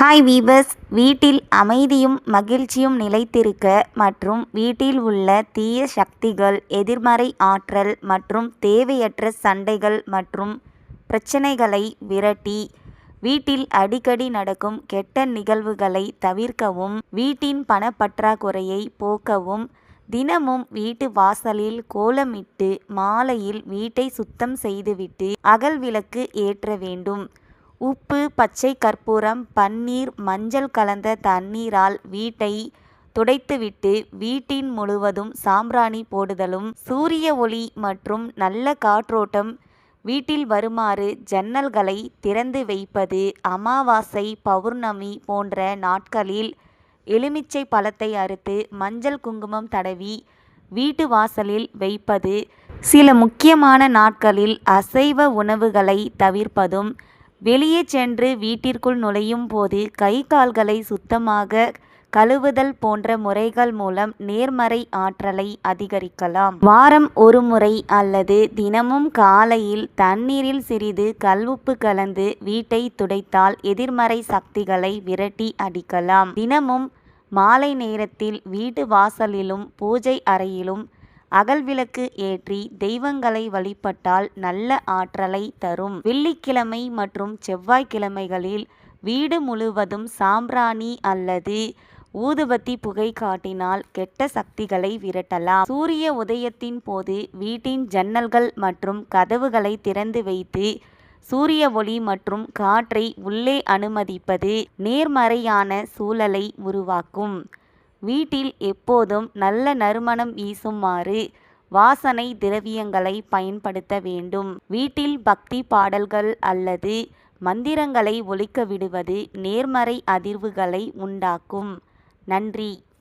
Hi viewers, வீட்டில் அமைதியும் மகிழ்ச்சியும் நிலைத்திருக்க மற்றும் வீட்டில் உள்ள தீய சக்திகள், எதிர்மறை ஆற்றல் மற்றும் தேவையற்ற சண்டைகள் மற்றும் பிரச்சனைகளை விரட்டி வீட்டில் அடிக்கடி நடக்கும் கெட்ட நிகழ்வுகளை தவிர்க்கவும், வீட்டின் பணப்பற்றாக்குறையை போக்கவும் தினமும் வீட்டு வாசலில் கோலமிட்டு மாலையில் வீட்டை சுத்தம் செய்துவிட்டு அகல் விளக்கு ஏற்ற வேண்டும். உப்பு, பச்சை கற்பூரம், பன்னீர், மஞ்சள் கலந்த தண்ணீரால் வீட்டை துடைத்துவிட்டு வீட்டின் முழுவதும் சாம்பிராணி போடுதலும், சூரிய ஒளி மற்றும் நல்ல காற்றோட்டம் வீட்டில் வருமாறு ஜன்னல்களை திறந்து வைப்பது, அமாவாசை, பௌர்ணமி போன்ற நாட்களில் எலுமிச்சை பழத்தை அறுத்து மஞ்சள் குங்குமம் தடவி வீட்டு வாசலில் வைப்பது, சில முக்கியமான நாட்களில் அசைவ உணவுகளை தவிர்ப்பதும், வெளியே சென்று வீட்டிற்குள் நுழையும் போது கை கால்களை சுத்தமாக கழுவுதல் போன்ற முறைகள் மூலம் நேர்மறை ஆற்றலை அதிகரிக்கலாம். வாரம் ஒரு முறை அல்லது தினமும் காலையில் தண்ணீரில் சிறிது கல்லுப்பு கலந்து வீட்டை துடைத்தால் எதிர்மறை சக்திகளை விரட்டி அடிக்கலாம். தினமும் மாலை நேரத்தில் வீட்டு வாசலிலும் பூஜை அறையிலும் அகல் விளக்கு ஏற்றி தெய்வங்களை வழிபட்டால் நல்ல ஆற்றலை தரும். வெள்ளிக்கிழமை மற்றும் செவ்வாய்க்கிழமைகளில் வீடு முழுவதும் சாம்பிராணி அல்லது ஊதுபத்தி புகை காட்டினால் கெட்ட சக்திகளை விரட்டலாம். சூரிய உதயத்தின் போது வீட்டின் ஜன்னல்கள் மற்றும் கதவுகளை திறந்து வைத்து சூரிய ஒளி மற்றும் காற்றை உள்ளே அனுமதிப்பது நேர்மறையான சூழலை உருவாக்கும். வீட்டில் எப்போதும் நல்ல நறுமணம் வீசுமாறு வாசனை திரவியங்களை பயன்படுத்த வேண்டும். வீட்டில் பக்தி பாடல்கள் அல்லது மந்திரங்களை ஒலிக்க விடுவது நேர்மறை அதிர்வுகளை உண்டாக்கும். நன்றி.